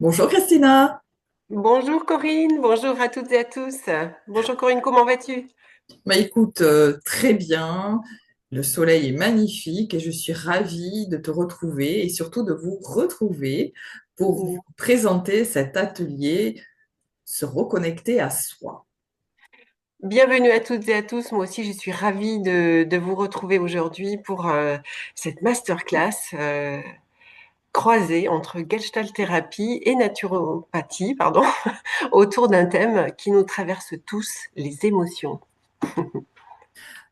Bonjour Christina. Bonjour Corinne, bonjour à toutes et à tous. Bonjour Corinne, comment vas-tu? Bah écoute, très bien. Le soleil est magnifique et je suis ravie de te retrouver et surtout de vous retrouver pour vous présenter cet atelier Se reconnecter à soi. Bienvenue à toutes et à tous. Moi aussi, je suis ravie de vous retrouver aujourd'hui pour cette masterclass croisée entre Gestalt thérapie et naturopathie, pardon, autour d'un thème qui nous traverse tous, les émotions.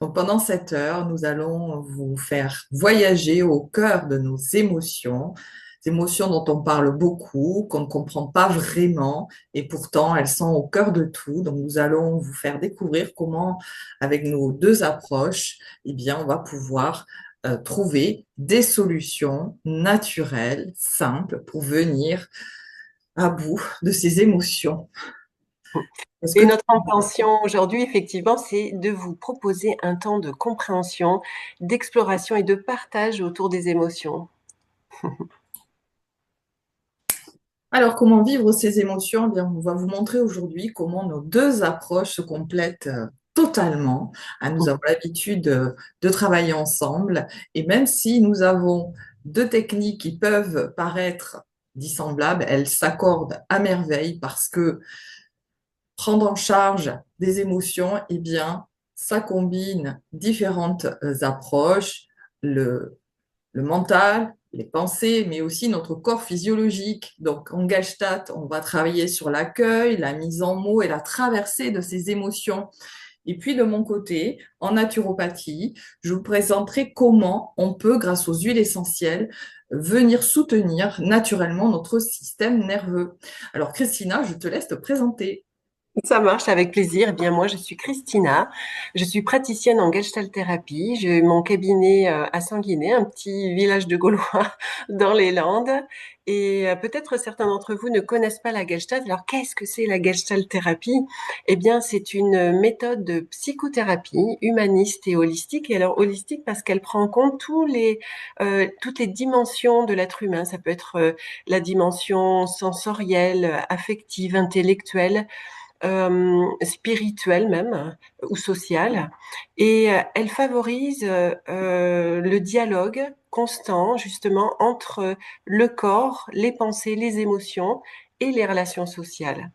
Donc pendant cette heure, nous allons vous faire voyager au cœur de nos émotions, des émotions dont on parle beaucoup, qu'on ne comprend pas vraiment, et pourtant elles sont au cœur de tout. Donc nous allons vous faire découvrir comment, avec nos deux approches, eh bien, on va pouvoir trouver des solutions naturelles, simples, pour venir à bout de ces émotions. Est-ce que Et tu... notre intention aujourd'hui, effectivement, c'est de vous proposer un temps de compréhension, d'exploration et de partage autour des émotions. Alors, comment vivre ces émotions? Eh bien, on va vous montrer aujourd'hui comment nos deux approches se complètent totalement. Ah, nous avons l'habitude de travailler ensemble et même si nous avons deux techniques qui peuvent paraître dissemblables, elles s'accordent à merveille parce que prendre en charge des émotions, eh bien, ça combine différentes approches, le le mental, les pensées, mais aussi notre corps physiologique. Donc, en Gestalt, on va travailler sur l'accueil, la mise en mots et la traversée de ces émotions. Et puis, de mon côté, en naturopathie, je vous présenterai comment on peut, grâce aux huiles essentielles, venir soutenir naturellement notre système nerveux. Alors, Christina, je te laisse te présenter. Ça marche avec plaisir. Eh bien, moi, je suis Christina. Je suis praticienne en Gestalt thérapie. J'ai mon cabinet à Sanguinet, un petit village de Gaulois dans les Landes. Et peut-être certains d'entre vous ne connaissent pas la Gestalt. Alors, qu'est-ce que c'est la Gestalt thérapie? Eh bien, c'est une méthode de psychothérapie humaniste et holistique. Et alors, holistique parce qu'elle prend en compte toutes les dimensions de l'être humain. Ça peut être la dimension sensorielle, affective, intellectuelle, spirituelle même, ou sociale, et elle favorise le dialogue constant justement entre le corps, les pensées, les émotions et les relations sociales.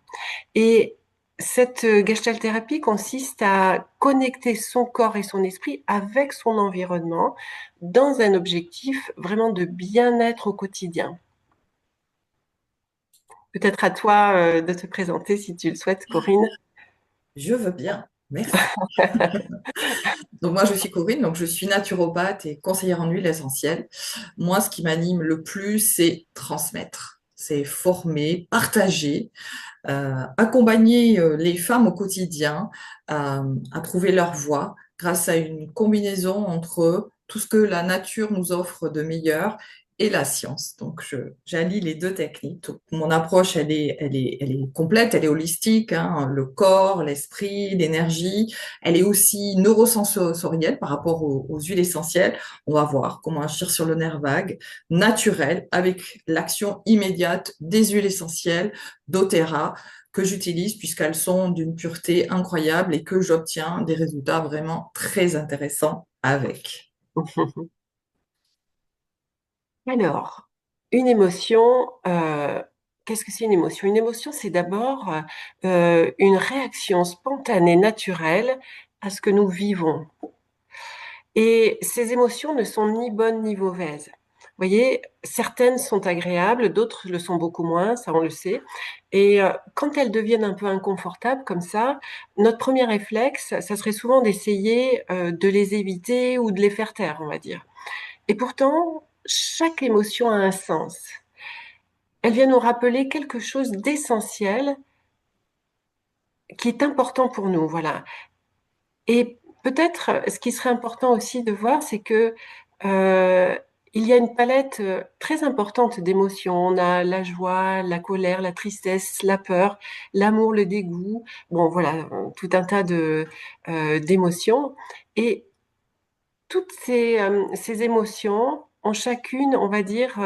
Et cette gestalt thérapie consiste à connecter son corps et son esprit avec son environnement dans un objectif vraiment de bien-être au quotidien. Peut-être à toi de te présenter si tu le souhaites, Corinne. Je veux bien. Merci. Donc moi, je suis Corinne, donc je suis naturopathe et conseillère en huile essentielle. Moi, ce qui m'anime le plus, c'est transmettre, c'est former, partager, accompagner les femmes au quotidien à trouver leur voie grâce à une combinaison entre tout ce que la nature nous offre de meilleur et la science. Donc, j'allie les deux techniques. Donc, mon approche, elle est complète, elle est holistique, hein, le corps, l'esprit, l'énergie. Elle est aussi neurosensorielle par rapport aux huiles essentielles. On va voir comment agir sur le nerf vague, naturel, avec l'action immédiate des huiles essentielles, doTERRA, que j'utilise puisqu'elles sont d'une pureté incroyable et que j'obtiens des résultats vraiment très intéressants avec. Alors, une émotion, qu'est-ce que c'est une émotion? Une émotion, c'est d'abord une réaction spontanée, naturelle à ce que nous vivons. Et ces émotions ne sont ni bonnes ni mauvaises. Vous voyez, certaines sont agréables, d'autres le sont beaucoup moins, ça on le sait. Et quand elles deviennent un peu inconfortables comme ça, notre premier réflexe, ça serait souvent d'essayer de les éviter ou de les faire taire, on va dire. Et pourtant, chaque émotion a un sens. Elle vient nous rappeler quelque chose d'essentiel qui est important pour nous, voilà. Et peut-être, ce qui serait important aussi de voir, c'est que euh, il y a une palette très importante d'émotions. On a la joie, la colère, la tristesse, la peur, l'amour, le dégoût. Bon, voilà, tout un tas d'émotions. Et toutes ces émotions ont chacune, on va dire,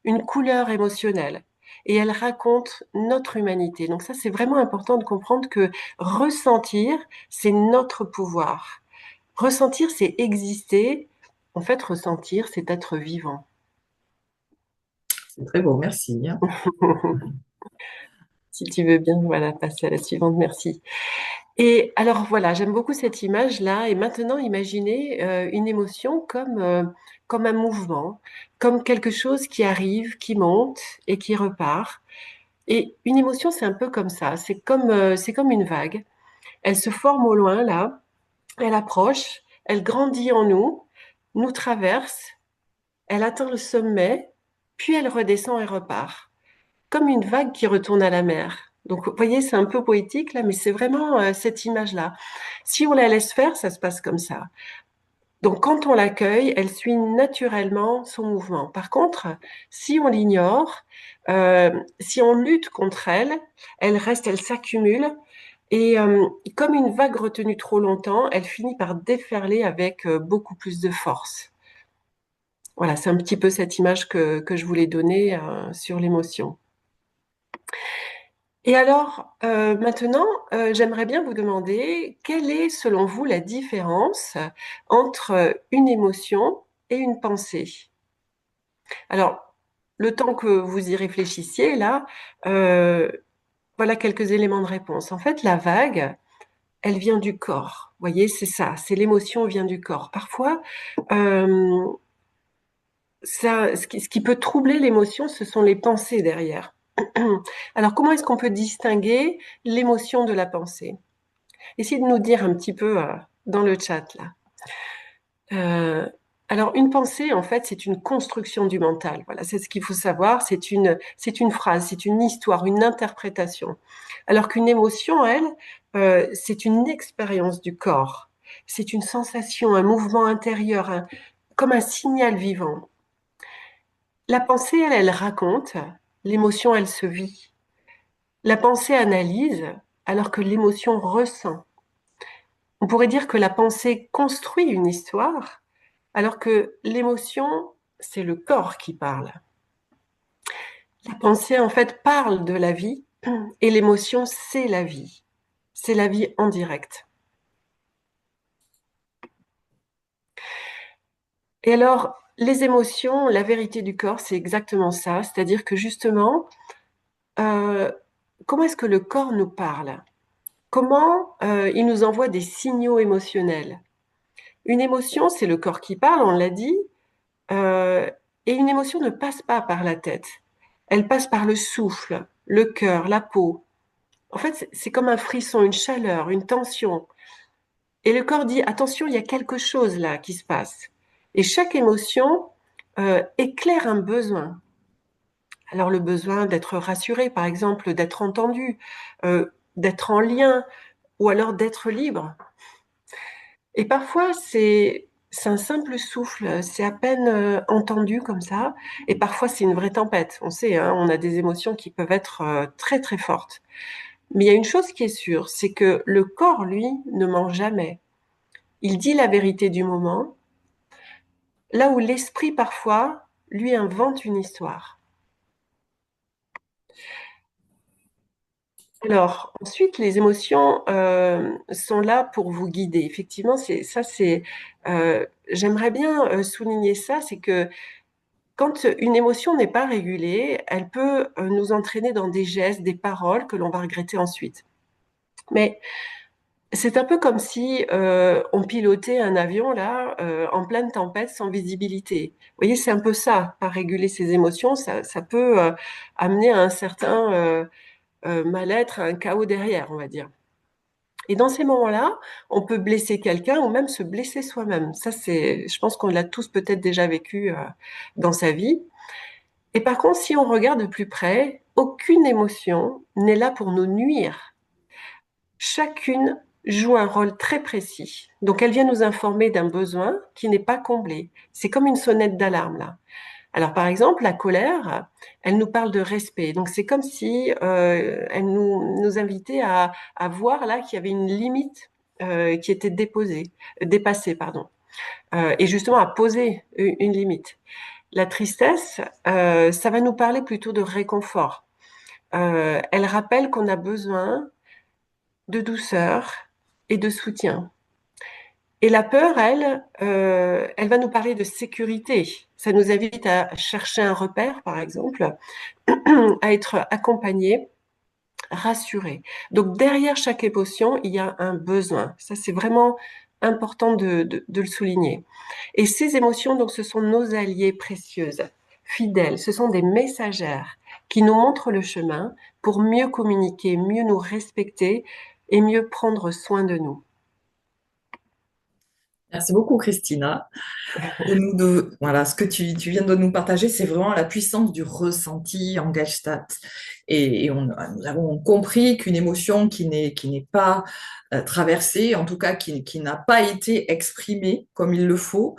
une couleur émotionnelle. et elle raconte notre humanité. Donc ça, c'est vraiment important de comprendre que ressentir, c'est notre pouvoir. Ressentir, c'est exister. En fait, ressentir, c'est être vivant. C'est très beau, merci, hein. Si tu veux bien, voilà, passer à la suivante, merci. Et alors voilà, j'aime beaucoup cette image-là. Et maintenant, imaginez une émotion comme un mouvement, comme quelque chose qui arrive, qui monte et qui repart. Et une émotion, c'est un peu comme ça. C'est comme une vague. Elle se forme au loin, là. Elle approche, elle grandit en nous, nous traverse, elle atteint le sommet, puis elle redescend et repart. Comme une vague qui retourne à la mer. Donc, vous voyez, c'est un peu poétique là, mais c'est vraiment cette image-là. Si on la laisse faire, ça se passe comme ça. Donc, quand on l'accueille, elle suit naturellement son mouvement. Par contre, si on l'ignore, si on lutte contre elle, elle reste, elle s'accumule. Et comme une vague retenue trop longtemps, elle finit par déferler avec beaucoup plus de force. Voilà, c'est un petit peu cette image que je voulais donner sur l'émotion. Et alors, maintenant, j'aimerais bien vous demander, quelle est, selon vous, la différence entre une émotion et une pensée? Alors, le temps que vous y réfléchissiez, là, euh, voilà quelques éléments de réponse. En fait, la vague, elle vient du corps. Vous voyez, c'est ça, c'est l'émotion vient du corps. Parfois, euh, ce qui peut troubler l'émotion, ce sont les pensées derrière. Alors, comment est-ce qu'on peut distinguer l'émotion de la pensée? Essayez de nous dire un petit peu dans le chat là. Euh, alors, une pensée, en fait, c'est une construction du mental. Voilà, c'est ce qu'il faut savoir. C'est une phrase, c'est une histoire, une interprétation. Alors qu'une émotion, elle, c'est une expérience du corps. C'est une sensation, un mouvement intérieur, comme un signal vivant. La pensée, elle raconte. L'émotion, elle se vit. La pensée analyse, alors que l'émotion ressent. On pourrait dire que la pensée construit une histoire, alors que l'émotion, c'est le corps qui parle. La pensée, en fait, parle de la vie et l'émotion, c'est la vie. C'est la vie en direct. Et alors, les émotions, la vérité du corps, c'est exactement ça. C'est-à-dire que justement, euh, comment est-ce que le corps nous parle? Comment il nous envoie des signaux émotionnels? Une émotion, c'est le corps qui parle, on l'a dit, euh, et une émotion ne passe pas par la tête. Elle passe par le souffle, le cœur, la peau. En fait, c'est comme un frisson, une chaleur, une tension. Et le corps dit, attention, il y a quelque chose là qui se passe. Et chaque émotion éclaire un besoin. Alors le besoin d'être rassuré, par exemple, d'être entendu, euh, d'être en lien, ou alors d'être libre. Et parfois, c'est un simple souffle, c'est à peine entendu comme ça. Et parfois, c'est une vraie tempête. On sait, hein, on a des émotions qui peuvent être très, très fortes. Mais il y a une chose qui est sûre, c'est que le corps, lui, ne ment jamais. Il dit la vérité du moment, là où l'esprit, parfois, lui invente une histoire. Alors, ensuite, les émotions sont là pour vous guider. Effectivement, j'aimerais bien souligner ça, c'est que quand une émotion n'est pas régulée, elle peut nous entraîner dans des gestes, des paroles que l'on va regretter ensuite. Mais c'est un peu comme si on pilotait un avion là en pleine tempête sans visibilité. Vous voyez, c'est un peu ça, pas réguler ses émotions, ça peut amener à un certain mal-être, à un chaos derrière, on va dire. Et dans ces moments-là, on peut blesser quelqu'un ou même se blesser soi-même. Ça, je pense qu'on l'a tous peut-être déjà vécu dans sa vie. Et par contre, si on regarde de plus près, aucune émotion n'est là pour nous nuire. Chacune joue un rôle très précis. Donc, elle vient nous informer d'un besoin qui n'est pas comblé. C'est comme une sonnette d'alarme, là. Alors, par exemple, la colère, elle nous parle de respect. Donc, c'est comme si elle nous invitait à voir là qu'il y avait une limite qui était dépassée, pardon. Et justement à poser une limite. La tristesse, ça va nous parler plutôt de réconfort. elle rappelle qu'on a besoin de douceur et de soutien. Et la peur, elle va nous parler de sécurité. Ça nous invite à chercher un repère, par exemple, à être accompagné, rassuré. Donc derrière chaque émotion, il y a un besoin. Ça, c'est vraiment important de le souligner. Et ces émotions, donc, ce sont nos alliés précieuses, fidèles. Ce sont des messagères qui nous montrent le chemin pour mieux communiquer, mieux nous respecter et mieux prendre soin de nous. Merci beaucoup, Christina. Voilà, ce que tu viens de nous partager, c'est vraiment la puissance du ressenti en Gestalt. Nous avons compris qu'une émotion qui n'est pas traversée, en tout cas qui n'a pas été exprimée comme il le faut,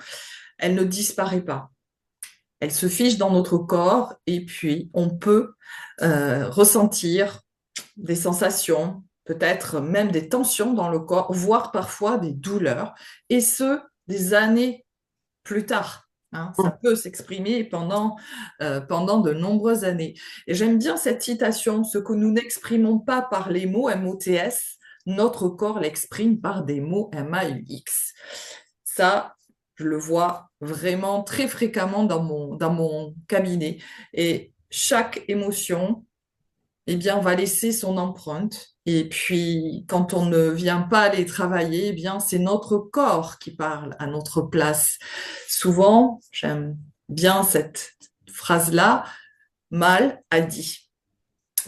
elle ne disparaît pas. Elle se fiche dans notre corps et puis on peut ressentir des sensations, peut-être même des tensions dans le corps, voire parfois des douleurs, et ce, des années plus tard. Hein, ça peut s'exprimer pendant de nombreuses années. Et j'aime bien cette citation, ce que nous n'exprimons pas par les mots MOTS, notre corps l'exprime par des mots MAUX. Ça, je le vois vraiment très fréquemment dans mon cabinet. Et chaque émotion, eh bien, va laisser son empreinte. Et puis, quand on ne vient pas les travailler, eh bien, c'est notre corps qui parle à notre place. Souvent, j'aime bien cette phrase-là, mal a dit.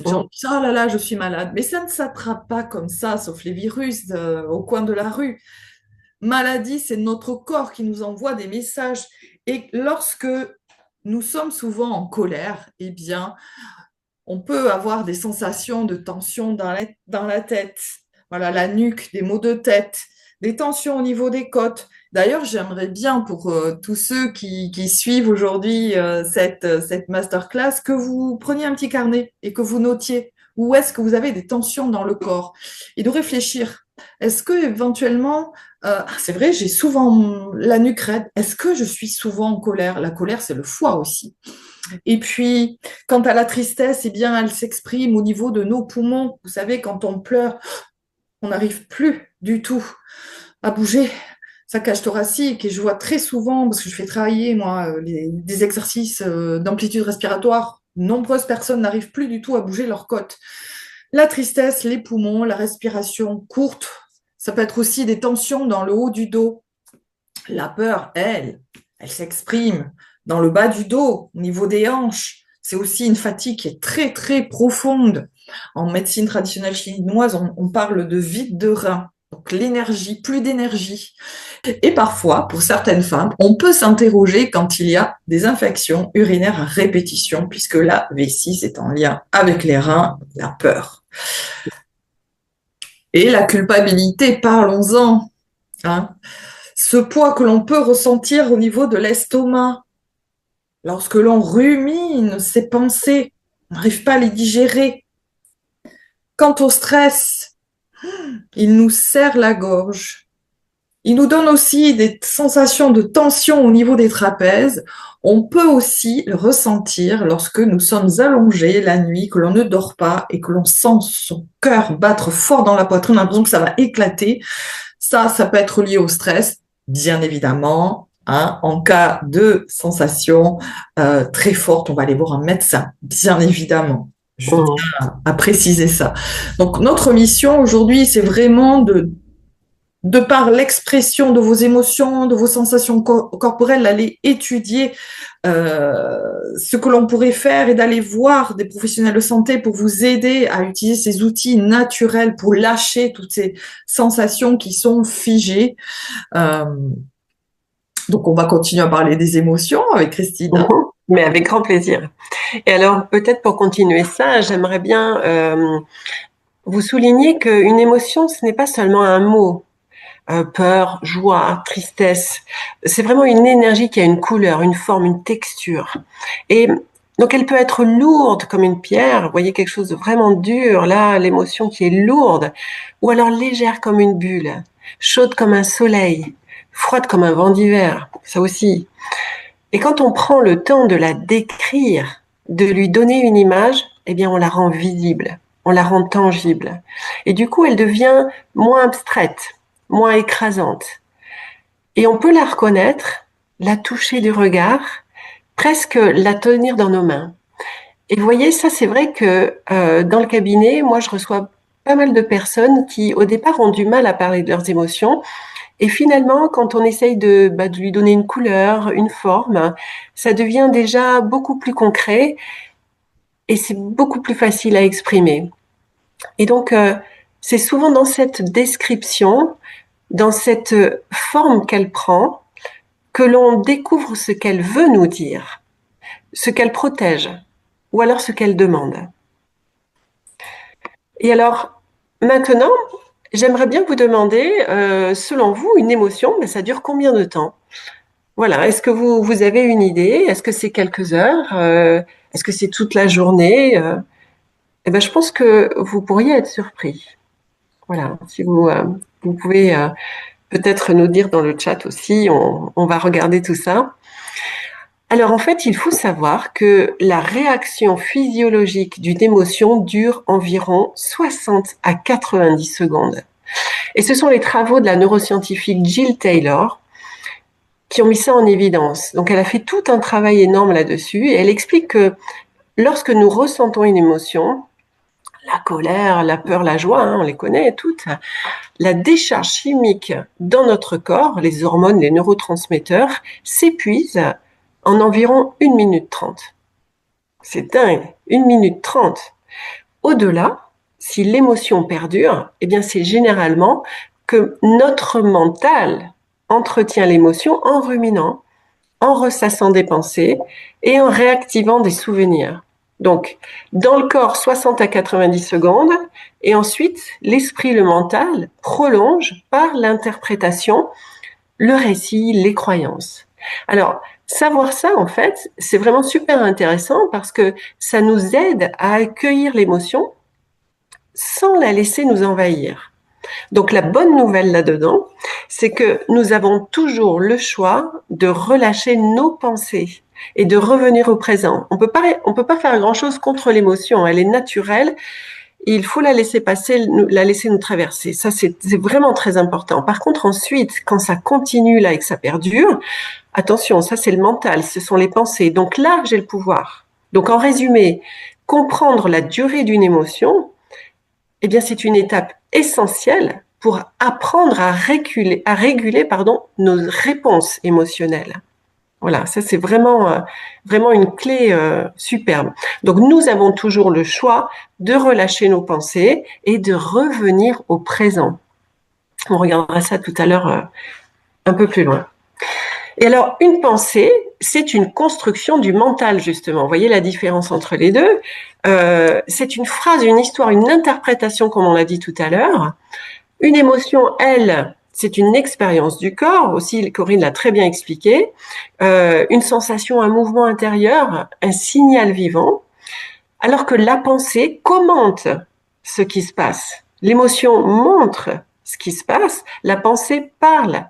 Genre, oh là là, je suis malade. Mais ça ne s'attrape pas comme ça, sauf les virus au coin de la rue. Maladie, c'est notre corps qui nous envoie des messages. Et lorsque nous sommes souvent en colère, eh bien, on peut avoir des sensations de tension dans la tête, voilà, la nuque, des maux de tête, des tensions au niveau des côtes. D'ailleurs, j'aimerais bien pour tous ceux qui suivent aujourd'hui cette masterclass que vous preniez un petit carnet et que vous notiez où est-ce que vous avez des tensions dans le corps et de réfléchir. Est-ce que éventuellement, c'est vrai, j'ai souvent la nuque raide. Est-ce que je suis souvent en colère? La colère, c'est le foie aussi. Et puis, quant à la tristesse, eh bien, elle s'exprime au niveau de nos poumons. Vous savez, quand on pleure, on n'arrive plus du tout à bouger sa cage thoracique. Et je vois très souvent, parce que je fais travailler, moi, des exercices d'amplitude respiratoire, nombreuses personnes n'arrivent plus du tout à bouger leur côte. La tristesse, les poumons, la respiration courte, ça peut être aussi des tensions dans le haut du dos. La peur, elle s'exprime dans le bas du dos, au niveau des hanches. C'est aussi une fatigue qui est très, très profonde. En médecine traditionnelle chinoise, on parle de vide de rein. Donc l'énergie, plus d'énergie. Et parfois, pour certaines femmes, on peut s'interroger quand il y a des infections urinaires à répétition, puisque la vessie, c'est en lien avec les reins, la peur. Et la culpabilité, parlons-en. Hein. Ce poids que l'on peut ressentir au niveau de l'estomac, lorsque l'on rumine ses pensées, on n'arrive pas à les digérer. Quant au stress, il nous serre la gorge. Il nous donne aussi des sensations de tension au niveau des trapèzes. On peut aussi le ressentir lorsque nous sommes allongés la nuit, que l'on ne dort pas et que l'on sent son cœur battre fort dans la poitrine, on a l'impression que ça va éclater. Ça peut être lié au stress, bien évidemment. Hein, en cas de sensation très forte, on va aller voir un médecin, bien évidemment. Je tiens à préciser ça. Donc, notre mission aujourd'hui, c'est vraiment de par l'expression de vos émotions, de vos sensations corporelles, d'aller étudier ce que l'on pourrait faire et d'aller voir des professionnels de santé pour vous aider à utiliser ces outils naturels pour lâcher toutes ces sensations qui sont figées. Donc, on va continuer à parler des émotions avec Christine. Mais avec grand plaisir. Et alors, peut-être pour continuer ça, j'aimerais bien vous souligner qu'une émotion, ce n'est pas seulement un mot. Peur, joie, tristesse. C'est vraiment une énergie qui a une couleur, une forme, une texture. Et donc elle peut être lourde comme une pierre, vous voyez quelque chose de vraiment dur, là, l'émotion qui est lourde, ou alors légère comme une bulle, chaude comme un soleil, froide comme un vent d'hiver, ça aussi. Et quand on prend le temps de la décrire, de lui donner une image, eh bien, on la rend visible, on la rend tangible. Et du coup, elle devient moins abstraite, moins écrasante. Et on peut la reconnaître, la toucher du regard, presque la tenir dans nos mains. Et vous voyez, ça, c'est vrai que dans le cabinet, moi, je reçois pas mal de personnes qui, au départ, ont du mal à parler de leurs émotions. Et finalement, quand on essaye de lui donner une couleur, une forme, ça devient déjà beaucoup plus concret et c'est beaucoup plus facile à exprimer. Et donc, c'est souvent dans cette description, dans cette forme qu'elle prend, que l'on découvre ce qu'elle veut nous dire, ce qu'elle protège, ou alors ce qu'elle demande. Et alors, maintenant, j'aimerais bien vous demander, selon vous, une émotion, mais ça dure combien de temps? Voilà, est-ce que vous avez une idée? Est-ce que c'est quelques heures? Est-ce que c'est toute la journée? Eh ben, je pense que vous pourriez être surpris. Voilà, si vous pouvez peut-être nous dire dans le chat aussi, on va regarder tout ça. Alors en fait, il faut savoir que la réaction physiologique d'une émotion dure environ 60 à 90 secondes. Et ce sont les travaux de la neuroscientifique Jill Taylor qui ont mis ça en évidence. Donc elle a fait tout un travail énorme là-dessus et elle explique que lorsque nous ressentons une émotion, la colère, la peur, la joie, on les connaît toutes, la décharge chimique dans notre corps, les hormones, les neurotransmetteurs, s'épuisent en environ 1 minute 30. C'est dingue, 1 minute 30. Au-delà, si l'émotion perdure, eh bien c'est généralement que notre mental entretient l'émotion en ruminant, en ressassant des pensées et en réactivant des souvenirs. Donc, dans le corps, 60 à 90 secondes, et ensuite, l'esprit, le mental prolonge par l'interprétation le récit, les croyances. Alors, savoir ça, en fait, c'est vraiment super intéressant parce que ça nous aide à accueillir l'émotion sans la laisser nous envahir. Donc la bonne nouvelle là-dedans, c'est que nous avons toujours le choix de relâcher nos pensées et de revenir au présent. On peut pas faire grand-chose contre l'émotion, elle est naturelle. Et il faut la laisser passer, la laisser nous traverser. Ça, c'est vraiment très important. Par contre, ensuite, quand ça continue là et que ça perdure, attention, ça c'est le mental, ce sont les pensées. Donc là, j'ai le pouvoir. Donc en résumé, comprendre la durée d'une émotion, eh bien, c'est une étape essentielle pour apprendre à réguler nos réponses émotionnelles. Voilà, ça c'est vraiment une clé superbe. Donc nous avons toujours le choix de relâcher nos pensées et de revenir au présent. On regardera ça tout à l'heure un peu plus loin. Et alors, une pensée, c'est une construction du mental, justement. Vous voyez la différence entre les deux. C'est une phrase, une histoire, une interprétation, comme on l'a dit tout à l'heure. Une émotion, elle, c'est une expérience du corps, aussi Corinne l'a très bien expliqué, une sensation, un mouvement intérieur, un signal vivant, alors que la pensée commente ce qui se passe. L'émotion montre ce qui se passe, la pensée parle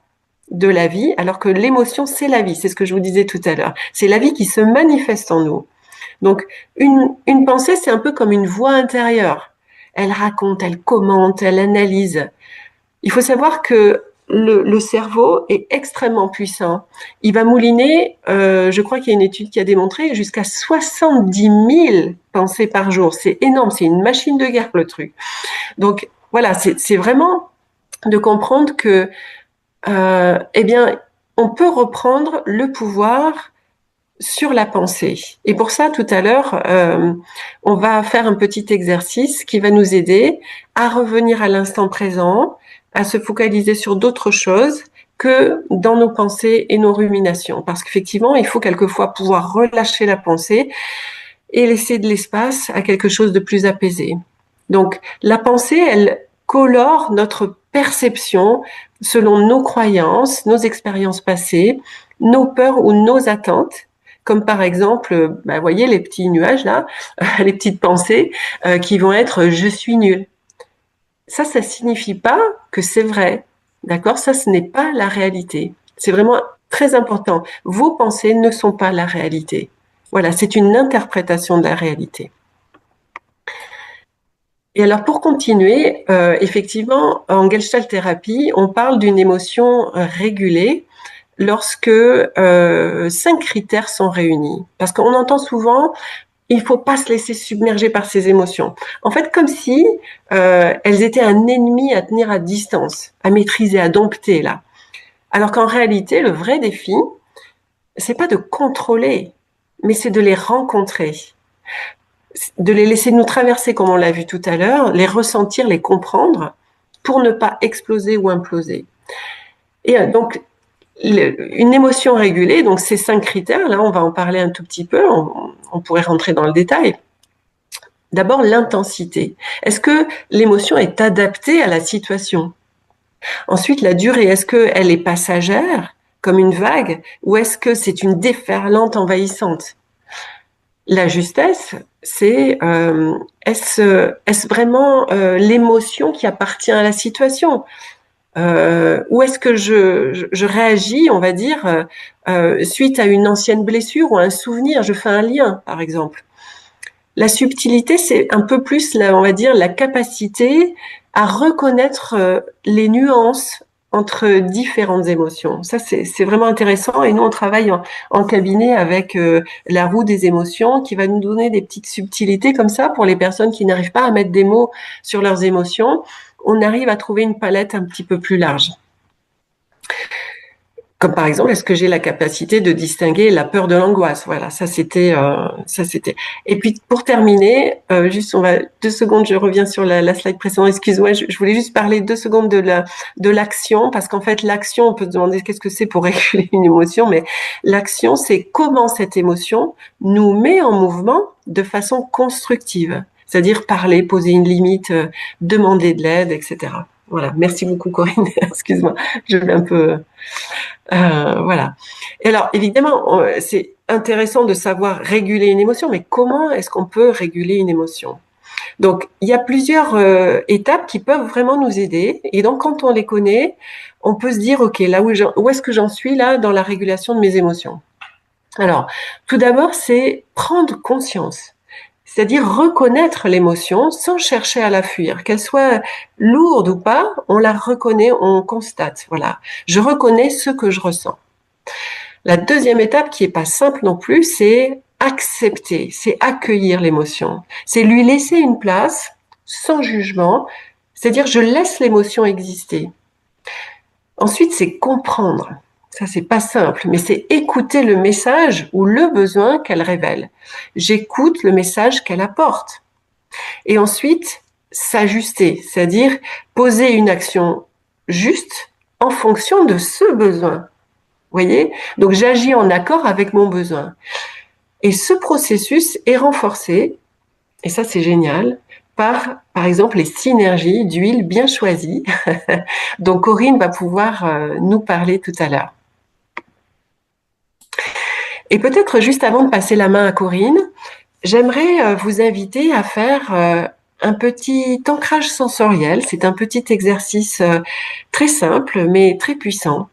de la vie, alors que l'émotion, c'est la vie, c'est ce que je vous disais tout à l'heure. C'est la vie qui se manifeste en nous. Donc, une pensée, c'est un peu comme une voix intérieure. Elle raconte, elle commente, elle analyse. Il faut savoir que le cerveau est extrêmement puissant. Il va mouliner, je crois qu'il y a une étude qui a démontré, jusqu'à 70 000 pensées par jour. C'est énorme, c'est une machine de guerre le truc. Donc voilà, c'est vraiment de comprendre que, eh bien, on peut reprendre le pouvoir sur la pensée. Et pour ça, tout à l'heure, on va faire un petit exercice qui va nous aider à revenir à l'instant présent, à se focaliser sur d'autres choses que dans nos pensées et nos ruminations. Parce qu'effectivement, il faut quelquefois pouvoir relâcher la pensée et laisser de l'espace à quelque chose de plus apaisé. Donc, la pensée, elle colore notre perception selon nos croyances, nos expériences passées, nos peurs ou nos attentes, comme par exemple, vous voyez les petits nuages là, les petites pensées qui vont être je suis nul. Ça signifie pas que c'est vrai, d'accord? Ça, ce n'est pas la réalité. C'est vraiment très important. Vos pensées ne sont pas la réalité. Voilà, c'est une interprétation de la réalité. Et alors, pour continuer, effectivement, en Gestalt thérapie, on parle d'une émotion régulée lorsque 5 critères sont réunis. Parce qu'on entend souvent, il faut pas se laisser submerger par ces émotions. En fait, comme si elles étaient un ennemi à tenir à distance, à maîtriser, à dompter là. Alors qu'en réalité, le vrai défi, c'est pas de contrôler, mais c'est de les rencontrer, de les laisser nous traverser comme on l'a vu tout à l'heure, les ressentir, les comprendre, pour ne pas exploser ou imploser. Et donc, une émotion régulée, donc ces 5 critères, là, on va en parler un tout petit peu, on pourrait rentrer dans le détail. D'abord, l'intensité. Est-ce que l'émotion est adaptée à la situation? Ensuite, la durée. Est-ce qu'elle est passagère, comme une vague, ou est-ce que c'est une déferlante envahissante? La justesse, c'est est-ce vraiment l'émotion qui appartient à la situation? Ou est-ce que je réagis, on va dire, suite à une ancienne blessure ou à un souvenir? Je fais un lien, par exemple. La subtilité, c'est un peu plus, on va dire, la capacité à reconnaître les nuances entre différentes émotions. Ça, c'est vraiment intéressant. Et nous, on travaille en cabinet avec la roue des émotions qui va nous donner des petites subtilités comme ça pour les personnes qui n'arrivent pas à mettre des mots sur leurs émotions. On arrive à trouver une palette un petit peu plus large. Comme par exemple, est-ce que j'ai la capacité de distinguer la peur de l'angoisse? Voilà, ça c'était. Et puis pour terminer, juste 2 secondes, je reviens sur la slide précédente. Excuse-moi, je voulais juste parler 2 secondes de l'action parce qu'en fait l'action, on peut se demander qu'est-ce que c'est pour réguler une émotion, mais l'action, c'est comment cette émotion nous met en mouvement de façon constructive, c'est-à-dire parler, poser une limite, demander de l'aide, etc. Voilà. Merci beaucoup, Corinne. Excuse-moi, je vais un peu. Voilà. Et alors, évidemment, c'est intéressant de savoir réguler une émotion, mais comment est-ce qu'on peut réguler une émotion? Donc, il y a plusieurs étapes qui peuvent vraiment nous aider. Et donc, quand on les connaît, on peut se dire, OK, là où est-ce que j'en suis là dans la régulation de mes émotions? Alors, tout d'abord, c'est prendre conscience. C'est-à-dire reconnaître l'émotion sans chercher à la fuir. Qu'elle soit lourde ou pas, on la reconnaît, on constate. Voilà. Je reconnais ce que je ressens. La deuxième étape, qui est pas simple non plus, c'est accepter, c'est accueillir l'émotion. C'est lui laisser une place sans jugement, c'est-à-dire je laisse l'émotion exister. Ensuite, c'est comprendre. Ça, c'est pas simple, mais c'est écouter le message ou le besoin qu'elle révèle. J'écoute le message qu'elle apporte. Et ensuite, s'ajuster, c'est-à-dire poser une action juste en fonction de ce besoin. Voyez? Donc, j'agis en accord avec mon besoin. Et ce processus est renforcé, et ça, c'est génial, par exemple, les synergies d'huile bien choisies, dont Corinne va pouvoir nous parler tout à l'heure. Et peut-être juste avant de passer la main à Corinne, j'aimerais vous inviter à faire un petit ancrage sensoriel. C'est un petit exercice très simple, mais très puissant.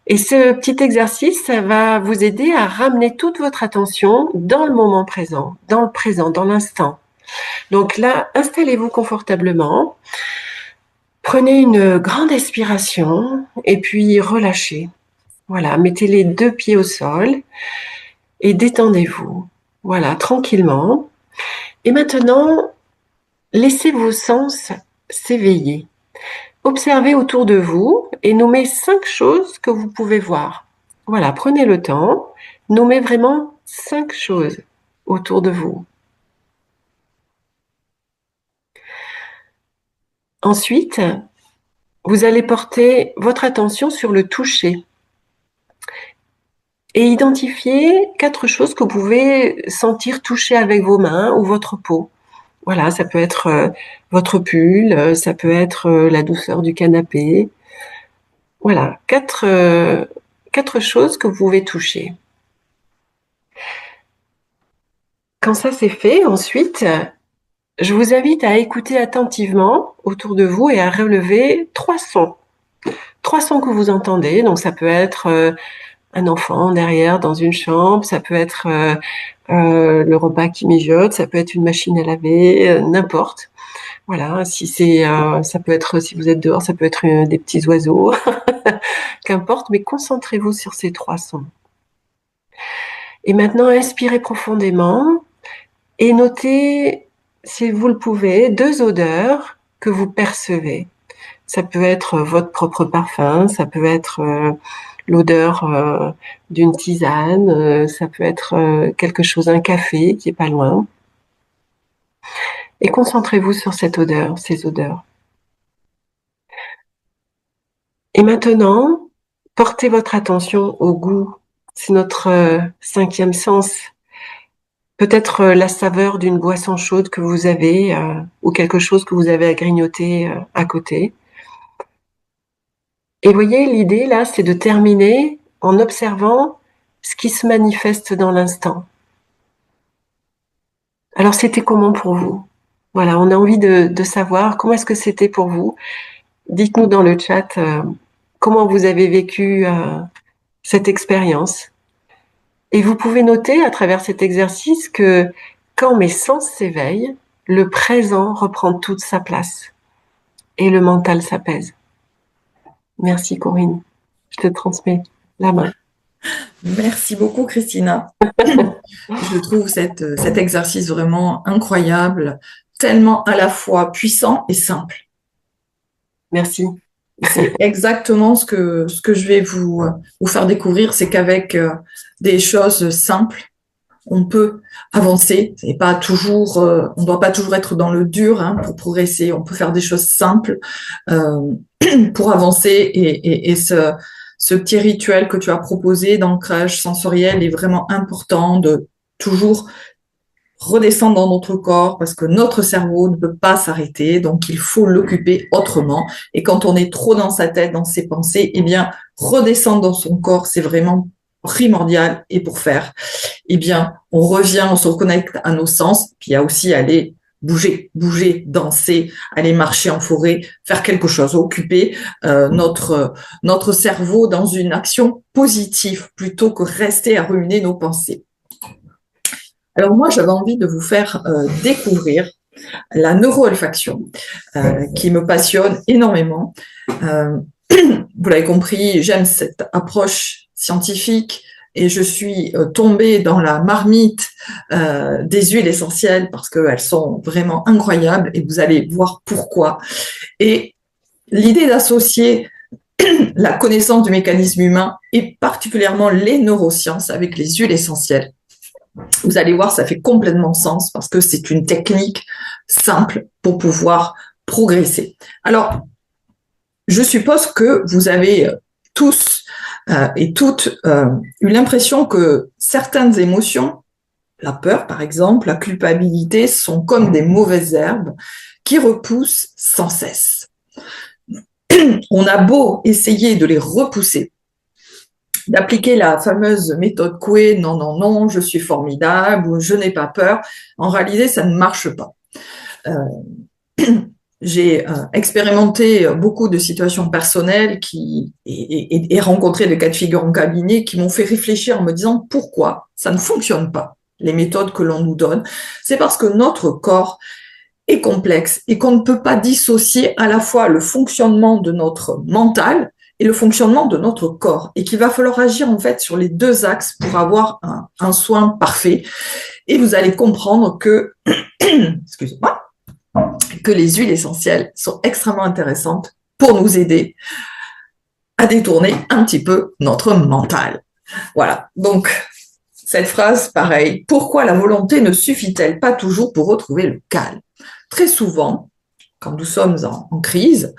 Et ce petit exercice, ça va vous aider à ramener toute votre attention dans le moment présent, dans l'instant. Donc là, installez-vous confortablement, prenez une grande expiration et puis relâchez. Voilà, mettez les 2 pieds au sol et détendez-vous. Voilà, tranquillement. Et maintenant, laissez vos sens s'éveiller. Observez autour de vous et nommez 5 choses que vous pouvez voir. Voilà, prenez le temps, nommez vraiment 5 choses autour de vous. Ensuite, vous allez porter votre attention sur le toucher et identifier 4 choses que vous pouvez sentir toucher avec vos mains ou votre peau. Voilà, ça peut être votre pull, ça peut être la douceur du canapé. Voilà, 4 choses que vous pouvez toucher. Quand ça c'est fait, ensuite, je vous invite à écouter attentivement autour de vous et à relever 3 sons. 3 sons que vous entendez. Donc ça peut être un enfant derrière dans une chambre, ça peut être le repas qui mijote, ça peut être une machine à laver, n'importe. Voilà, si c'est, ça peut être, si vous êtes dehors, ça peut être des petits oiseaux, qu'importe, mais concentrez-vous sur ces trois sons. Et maintenant, inspirez profondément et notez, si vous le pouvez, deux odeurs que vous percevez. Ça peut être votre propre parfum, ça peut être l'odeur d'une tisane, ça peut être quelque chose, un café qui est pas loin. Et concentrez-vous sur cette odeur, ces odeurs. Et maintenant, portez votre attention au goût. C'est notre cinquième sens. Peut-être la saveur d'une boisson chaude que vous avez ou quelque chose que vous avez à grignoter à côté. Et voyez, l'idée là, c'est de terminer en observant ce qui se manifeste dans l'instant. Alors, c'était comment pour vous? Voilà, on a envie de savoir comment est-ce que c'était pour vous. Dites-nous dans le chat comment vous avez vécu cette expérience. Et vous pouvez noter à travers cet exercice que quand mes sens s'éveillent, le présent reprend toute sa place et le mental s'apaise. Merci Corinne. Je te transmets la main. Merci beaucoup, Christina. Je trouve cet exercice vraiment incroyable, tellement à la fois puissant et simple. Merci. C'est exactement ce que je vais vous faire découvrir, c'est qu'avec des choses simples, on peut avancer. C'est pas toujours, on doit pas toujours être dans le dur hein, pour progresser. On peut faire des choses simples euh, pour avancer. Et ce petit rituel que tu as proposé d'ancrage sensoriel est vraiment important de toujours redescendre dans notre corps parce que notre cerveau ne peut pas s'arrêter, donc il faut l'occuper autrement. Et quand on est trop dans sa tête, dans ses pensées, eh bien, redescendre dans son corps, c'est vraiment primordial. Et pour faire, eh bien, on revient, on se reconnecte à nos sens, puis il y a aussi aller bouger, danser, aller marcher en forêt, faire quelque chose, occuper notre cerveau dans une action positive plutôt que rester à ruminer nos pensées. Alors moi, j'avais envie de vous faire découvrir la neuroolfaction, qui me passionne énormément. Vous l'avez compris, j'aime cette approche scientifique et je suis tombée dans la marmite des huiles essentielles parce qu'elles sont vraiment incroyables et vous allez voir pourquoi. Et l'idée d'associer la connaissance du mécanisme humain et particulièrement les neurosciences avec les huiles essentielles, vous allez voir, ça fait complètement sens parce que c'est une technique simple pour pouvoir progresser. Alors, je suppose que vous avez tous et toutes eu l'impression que certaines émotions, la peur par exemple, la culpabilité, sont comme des mauvaises herbes qui repoussent sans cesse. On a beau essayer de les repousser, d'appliquer la fameuse méthode Coué, non, non, non, je suis formidable, ou je n'ai pas peur. En réalité, ça ne marche pas. J'ai expérimenté beaucoup de situations personnelles et rencontré des cas de figure en cabinet qui m'ont fait réfléchir en me disant pourquoi ça ne fonctionne pas, les méthodes que l'on nous donne. C'est parce que notre corps est complexe et qu'on ne peut pas dissocier à la fois le fonctionnement de notre mental et le fonctionnement de notre corps, et qu'il va falloir agir en fait sur les deux axes pour avoir un soin parfait. Et vous allez comprendre que, excusez-moi, que les huiles essentielles sont extrêmement intéressantes pour nous aider à détourner un petit peu notre mental. Voilà. Donc, cette phrase, pareil, pourquoi la volonté ne suffit-elle pas toujours pour retrouver le calme? Très souvent, quand nous sommes en crise,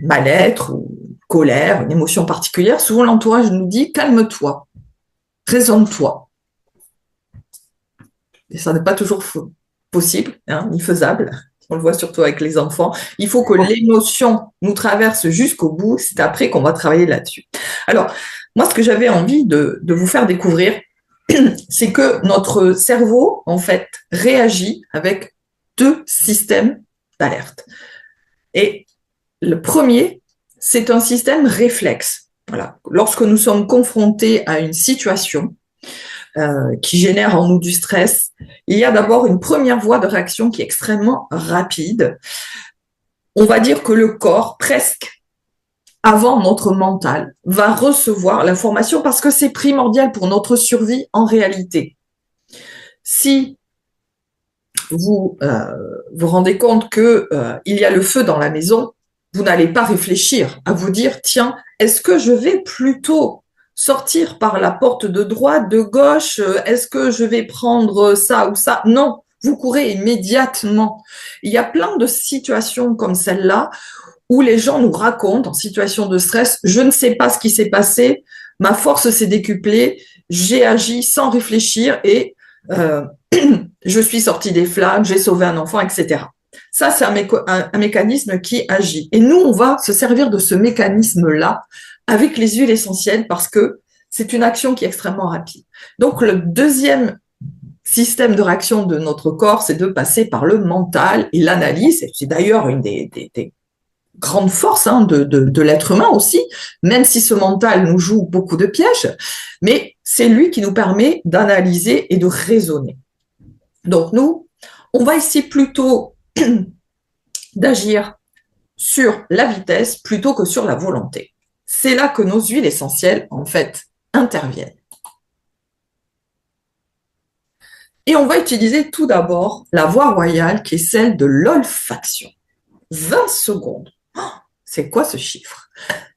mal-être ou colère, une émotion particulière, souvent l'entourage nous dit calme-toi, raisonne-toi. Et ça n'est pas toujours possible, hein, ni faisable. On le voit surtout avec les enfants. Il faut que l'émotion nous traverse jusqu'au bout. C'est après qu'on va travailler là-dessus. Alors, moi, ce que j'avais envie de vous faire découvrir, c'est que notre cerveau, en fait, réagit avec deux systèmes d'alerte. Et le premier, c'est un système réflexe. Voilà. Lorsque nous sommes confrontés à une situation qui génère en nous du stress, il y a d'abord une première voie de réaction qui est extrêmement rapide. On va dire que le corps, presque avant notre mental, va recevoir l'information parce que c'est primordial pour notre survie en réalité. Si vous vous rendez compte que il y a le feu dans la maison, vous n'allez pas réfléchir à vous dire tiens, est-ce que je vais plutôt sortir par la porte de droite, de gauche, est-ce que je vais prendre ça ou ça? Non, vous courez immédiatement. Il y a plein de situations comme celle-là où les gens nous racontent en situation de stress, je ne sais pas ce qui s'est passé, ma force s'est décuplée, j'ai agi sans réfléchir et euh, je suis sortie des flammes, j'ai sauvé un enfant, etc. Ça, c'est un mécanisme qui agit. Et nous, on va se servir de ce mécanisme-là avec les huiles essentielles parce que c'est une action qui est extrêmement rapide. Donc, le deuxième système de réaction de notre corps, c'est de passer par le mental et l'analyse. C'est d'ailleurs une des grande force de l'être humain aussi, même si ce mental nous joue beaucoup de pièges, mais c'est lui qui nous permet d'analyser et de raisonner. Donc nous, on va ici plutôt d'agir sur la vitesse plutôt que sur la volonté. C'est là que nos huiles essentielles, en fait, interviennent. Et on va utiliser tout d'abord la voie royale qui est celle de l'olfaction. 20 secondes. C'est quoi ce chiffre?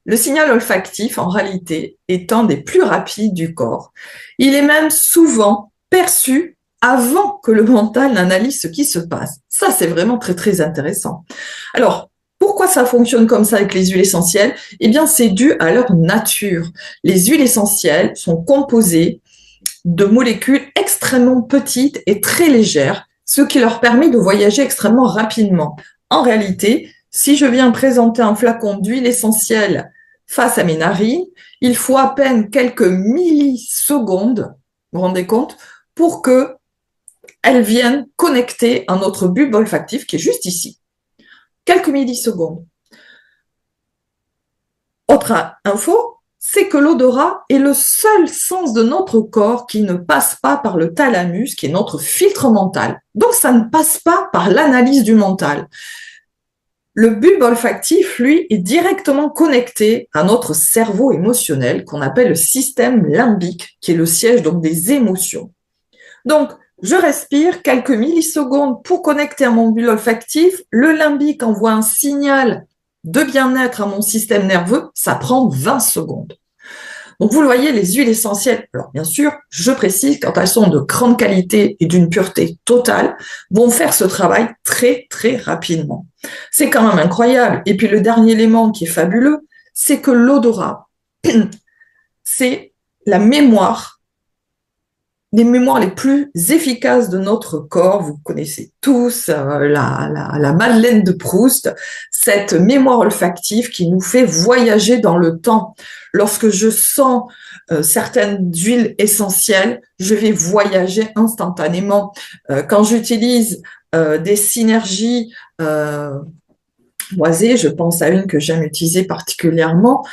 Le signal olfactif, en réalité, est un des plus rapides du corps. Il est même souvent perçu avant que le mental n'analyse ce qui se passe. Ça, c'est vraiment très, très intéressant. Alors, pourquoi ça fonctionne comme ça avec les huiles essentielles? Eh bien, c'est dû à leur nature. Les huiles essentielles sont composées de molécules extrêmement petites et très légères, ce qui leur permet de voyager extrêmement rapidement. En réalité, si je viens présenter un flacon d'huile essentielle face à mes narines, il faut à peine quelques millisecondes, vous vous rendez compte, pour que elles viennent connecter à notre bulbe olfactif qui est juste ici. Quelques millisecondes. Autre info, c'est que l'odorat est le seul sens de notre corps qui ne passe pas par le thalamus, qui est notre filtre mental. Donc, ça ne passe pas par l'analyse du mental. Le bulbe olfactif, lui, est directement connecté à notre cerveau émotionnel qu'on appelle le système limbique, qui est le siège donc des émotions. Donc, je respire quelques millisecondes pour connecter à mon bulbe olfactif. Le limbique envoie un signal de bien-être à mon système nerveux. Ça prend 20 secondes. Donc, vous le voyez, les huiles essentielles, alors bien sûr, je précise, quand elles sont de grande qualité et d'une pureté totale, vont faire ce travail très, très rapidement. C'est quand même incroyable. Et puis, le dernier élément qui est fabuleux, c'est que l'odorat, c'est la mémoire, les mémoires les plus efficaces de notre corps. Vous connaissez tous la Madeleine de Proust, cette mémoire olfactive qui nous fait voyager dans le temps. Lorsque je sens certaines huiles essentielles, je vais voyager instantanément. Quand j'utilise des synergies boisées, je pense à une que j'aime utiliser particulièrement,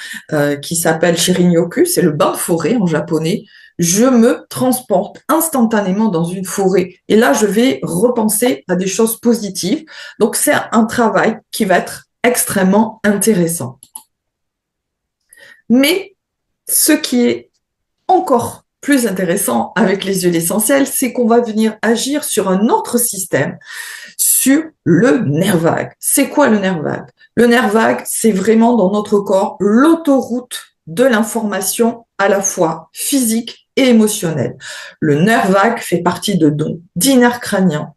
qui s'appelle Shirin-yoku, c'est le bain de forêt en japonais. Je me transporte instantanément dans une forêt. Et là, je vais repenser à des choses positives. Donc, c'est un travail qui va être extrêmement intéressant. Mais ce qui est encore plus intéressant avec les huiles essentielles, c'est qu'on va venir agir sur un autre système, sur le nerf vague. C'est quoi le nerf vague? Le nerf vague, c'est vraiment dans notre corps l'autoroute de l'information à la fois physique et émotionnelle. Le nerf vague fait partie de 10 nerfs crâniens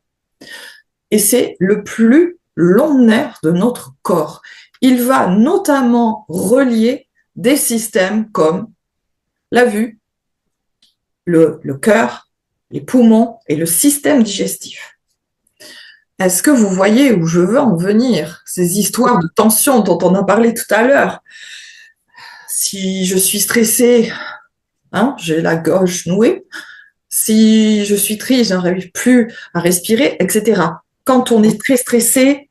et c'est le plus long nerf de notre corps. Il va notamment relier des systèmes comme la vue, le cœur, les poumons et le système digestif. Est-ce que vous voyez où je veux en venir? Ces histoires de tension dont on a parlé tout à l'heure. Si je suis stressée, j'ai la gorge nouée. Si je suis triste, je n'arrive plus à respirer, etc. Quand on est très stressé,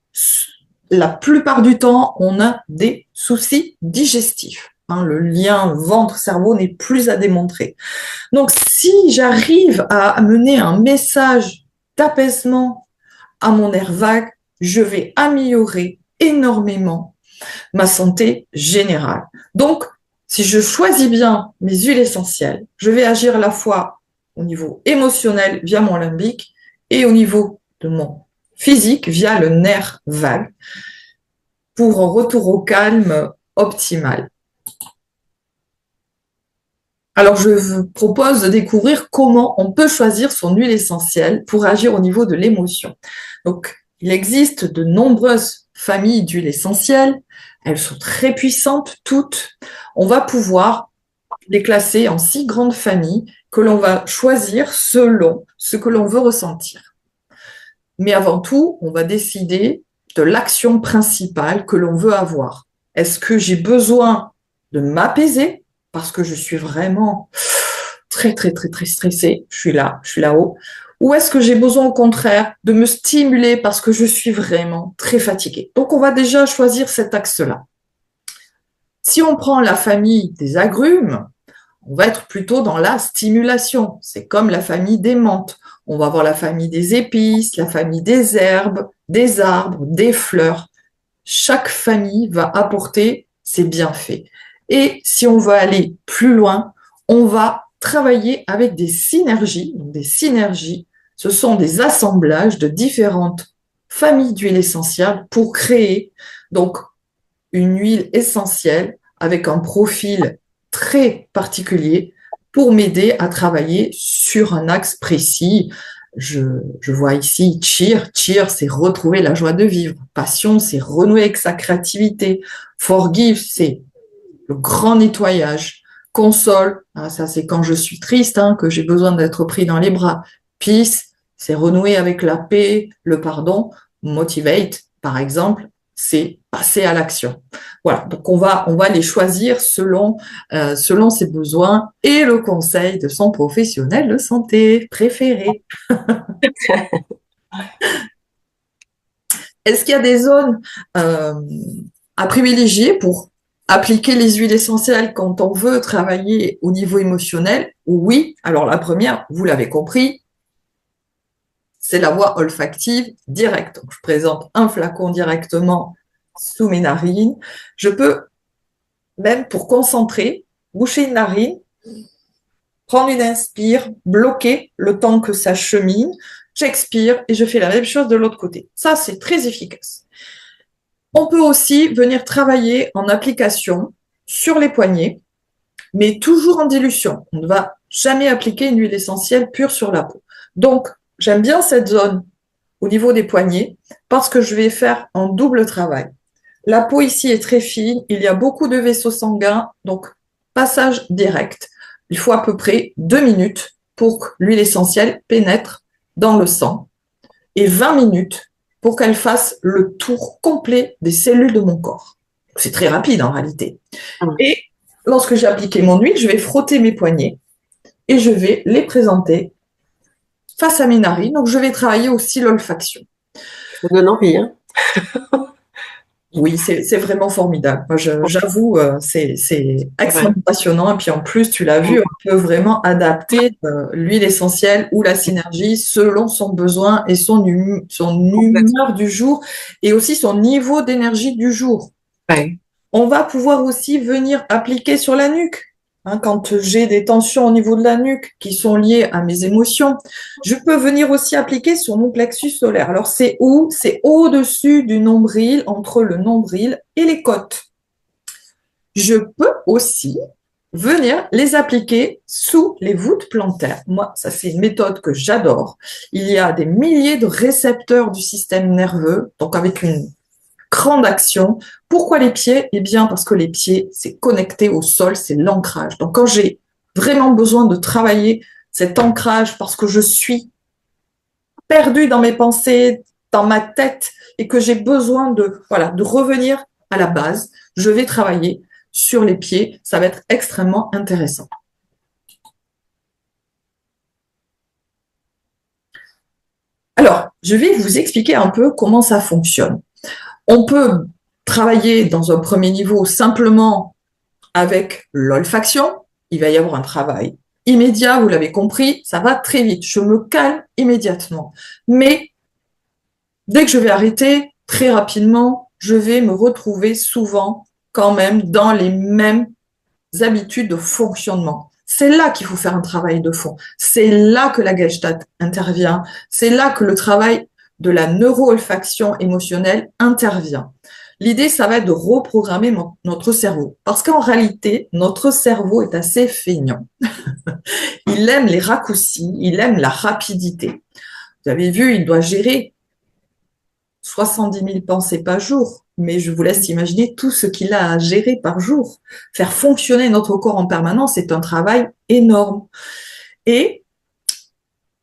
la plupart du temps, on a des soucis digestifs. hein. Le lien ventre-cerveau n'est plus à démontrer. Donc, si j'arrive à amener un message d'apaisement à mon nerf vague, je vais améliorer énormément ma santé générale. Donc, si je choisis bien mes huiles essentielles, je vais agir à la fois au niveau émotionnel via mon limbique et au niveau de mon physique via le nerf vague pour un retour au calme optimal. Alors, je vous propose de découvrir comment on peut choisir son huile essentielle pour agir au niveau de l'émotion. Donc, il existe de nombreuses familles d'huiles essentielles. Elles sont très puissantes, toutes. On va pouvoir les classer en 6 grandes familles que l'on va choisir selon ce que l'on veut ressentir. Mais avant tout, on va décider de l'action principale que l'on veut avoir. Est-ce que j'ai besoin de m'apaiser parce que je suis vraiment très, très, très, très stressée, je suis là-haut, ou est-ce que j'ai besoin au contraire de me stimuler parce que je suis vraiment très fatiguée? Donc, on va déjà choisir cet axe-là. Si on prend la famille des agrumes, on va être plutôt dans la stimulation. C'est comme la famille des menthes. On va avoir la famille des épices, la famille des herbes, des arbres, des fleurs. Chaque famille va apporter ses bienfaits. Et si on veut aller plus loin, on va travailler avec des synergies. Donc des synergies, ce sont des assemblages de différentes familles d'huiles essentielles pour créer donc une huile essentielle avec un profil très particulier pour m'aider à travailler sur un axe précis. Je vois ici cheer. Cheer, c'est retrouver la joie de vivre. Passion, c'est renouer avec sa créativité. Forgive, c'est le grand nettoyage. Console, ça c'est quand je suis triste, que j'ai besoin d'être pris dans les bras. Peace, c'est renouer avec la paix, le pardon. Motivate, par exemple, c'est passer à l'action. Voilà, donc on va les choisir selon ses besoins et le conseil de son professionnel de santé préféré. Est-ce qu'il y a des zones à privilégier pour appliquer les huiles essentielles quand on veut travailler au niveau émotionnel? Oui, alors la première, vous l'avez compris, c'est la voie olfactive directe. Donc, je présente un flacon directement sous mes narines. Je peux, même pour concentrer, boucher une narine, prendre une inspire, bloquer le temps que ça chemine, j'expire et je fais la même chose de l'autre côté. Ça, c'est très efficace. On peut aussi venir travailler en application sur les poignets, mais toujours en dilution. On ne va jamais appliquer une huile essentielle pure sur la peau. Donc, j'aime bien cette zone au niveau des poignets parce que je vais faire un double travail. La peau ici est très fine, il y a beaucoup de vaisseaux sanguins, donc passage direct. Il faut à peu près 2 minutes pour que l'huile essentielle pénètre dans le sang et 20 minutes pour qu'elle fasse le tour complet des cellules de mon corps. C'est très rapide en réalité. Et lorsque j'ai appliqué mon huile, je vais frotter mes poignets et je vais les présenter face à mes narines. Donc, je vais travailler aussi l'olfaction. Ça donne envie, hein? Oui, c'est vraiment formidable. Moi, j'avoue, c'est extrêmement passionnant. Et puis en plus, tu l'as vu, on peut vraiment adapter l'huile essentielle ou la synergie selon son besoin et son humeur du jour et aussi son niveau d'énergie du jour. Ouais. On va pouvoir aussi venir appliquer sur la nuque. Quand j'ai des tensions au niveau de la nuque qui sont liées à mes émotions, je peux venir aussi appliquer sur mon plexus solaire. Alors, c'est où? C'est au-dessus du nombril, entre le nombril et les côtes. Je peux aussi venir les appliquer sous les voûtes plantaires. Moi, ça, c'est une méthode que j'adore. Il y a des milliers de récepteurs du système nerveux, donc avec une grande action. Pourquoi les pieds? Eh bien, parce que les pieds, c'est connecté au sol, c'est l'ancrage. Donc, quand j'ai vraiment besoin de travailler cet ancrage parce que je suis perdue dans mes pensées, dans ma tête, et que j'ai besoin de revenir à la base, je vais travailler sur les pieds. Ça va être extrêmement intéressant. Alors, je vais vous expliquer un peu comment ça fonctionne. On peut travailler dans un premier niveau simplement Avec l'olfaction, il va y avoir un travail immédiat, vous l'avez compris, ça va très vite. Je me calme immédiatement. Mais dès que je vais arrêter, très rapidement, je vais me retrouver souvent quand même dans les mêmes habitudes de fonctionnement. C'est là qu'il faut faire un travail de fond. C'est là que la Gestalt intervient. C'est là que le travail de la neuro-olfaction émotionnelle intervient. L'idée, ça va être de reprogrammer notre cerveau. Parce qu'en réalité, notre cerveau est assez feignant. Il aime les raccourcis, il aime la rapidité. Vous avez vu, il doit gérer 70 000 pensées par jour, mais je vous laisse imaginer tout ce qu'il a à gérer par jour. Faire fonctionner notre corps en permanence est un travail énorme. Et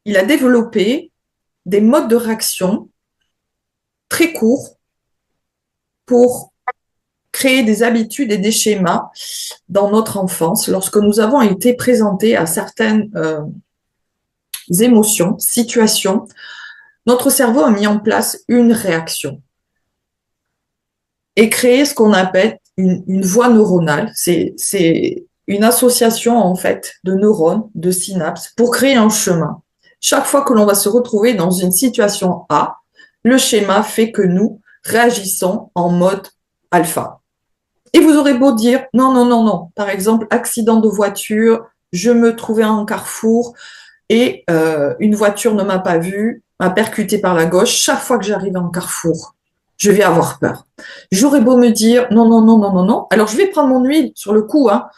il a développé des modes de réaction très courts pour créer des habitudes et des schémas dans notre enfance lorsque nous avons été présentés à certaines émotions, situations. Notre cerveau a mis en place une réaction et créé ce qu'on appelle une voie neuronale. C'est une association en fait de neurones, de synapses pour créer un chemin. Chaque fois que l'on va se retrouver dans une situation A, le schéma fait que nous réagissons en mode alpha. Et vous aurez beau dire non, non, non, non. Par exemple, accident de voiture, je me trouvais en carrefour et une voiture ne m'a pas vue, m'a percuté par la gauche. Chaque fois que j'arrive en carrefour, je vais avoir peur. J'aurais beau me dire non, non, non, non, non, non. Alors je vais prendre mon huile sur le coup, hein.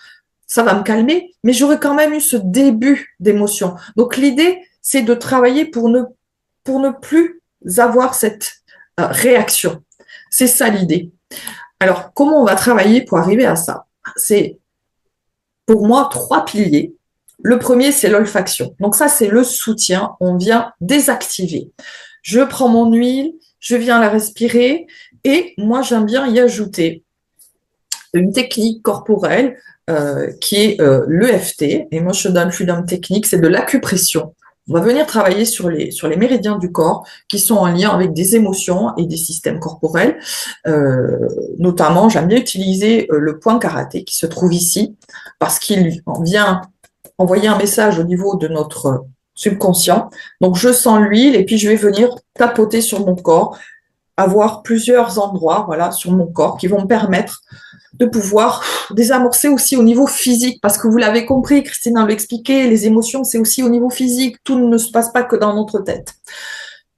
Ça va me calmer, mais j'aurais quand même eu ce début d'émotion. Donc l'idée, c'est de travailler pour ne plus avoir cette réaction. C'est ça l'idée. Alors, comment on va travailler pour arriver à ça? C'est, pour moi, trois piliers. Le premier, c'est l'olfaction. Donc ça, c'est le soutien. On vient désactiver. Je prends mon huile, je viens la respirer et moi, j'aime bien y ajouter une technique corporelle qui est l'EFT, Emotional Freedom Technique, c'est de l'acupression. On va venir travailler sur les méridiens du corps qui sont en lien avec des émotions et des systèmes corporels. Notamment, j'aime bien utiliser le point karaté qui se trouve ici parce qu'il vient envoyer un message au niveau de notre subconscient. Donc, je sens l'huile et puis je vais venir tapoter sur mon corps, avoir plusieurs endroits, voilà, sur mon corps qui vont me permettre de pouvoir désamorcer aussi au niveau physique, parce que vous l'avez compris, Christina l'a expliqué, les émotions, c'est aussi au niveau physique, tout ne se passe pas que dans notre tête.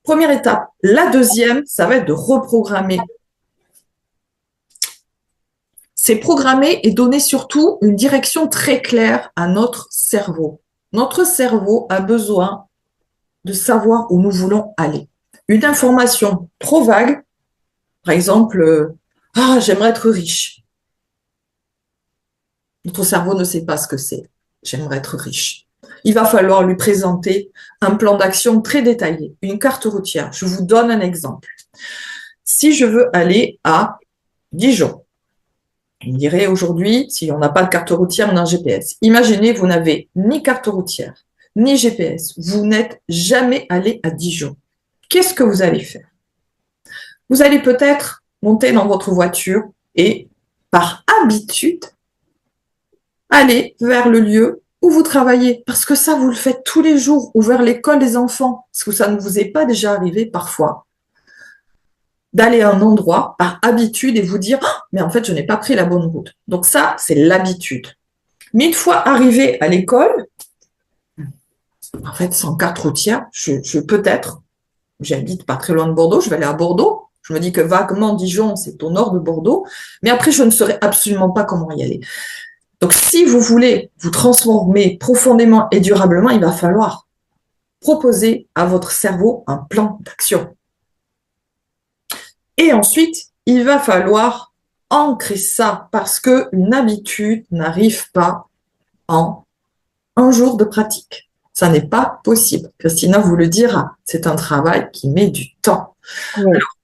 Première étape. La deuxième, ça va être de reprogrammer. C'est programmer et donner surtout une direction très claire à notre cerveau. Notre cerveau a besoin de savoir où nous voulons aller. Une information trop vague, par exemple, ah, j'aimerais être riche. Notre cerveau ne sait pas ce que c'est. J'aimerais être riche. Il va falloir lui présenter un plan d'action très détaillé, une carte routière. Je vous donne un exemple. Si je veux aller à Dijon, on dirait aujourd'hui, si on n'a pas de carte routière, on a un GPS. Imaginez, vous n'avez ni carte routière, ni GPS. Vous n'êtes jamais allé à Dijon. Qu'est-ce que vous allez faire? Vous allez peut-être monter dans votre voiture et, par habitude, aller vers le lieu où vous travaillez. Parce que ça, vous le faites tous les jours, ou vers l'école des enfants. Est-ce que ça ne vous est pas déjà arrivé parfois d'aller à un endroit par habitude et vous dire oh, mais en fait, je n'ai pas pris la bonne route. Donc ça, c'est l'habitude. Mais une fois arrivé à l'école, en fait, sans carte routière, je peut-être, j'habite pas très loin de Bordeaux, je vais aller à Bordeaux. Je me dis que vaguement, Dijon, c'est au nord de Bordeaux. Mais après, je ne saurais absolument pas comment y aller. Donc, si vous voulez vous transformer profondément et durablement, il va falloir proposer à votre cerveau un plan d'action. Et ensuite, il va falloir ancrer ça parce qu'une habitude n'arrive pas en un jour de pratique. Ça n'est pas possible. Christina vous le dira. C'est un travail qui met du temps. Oui. Alors,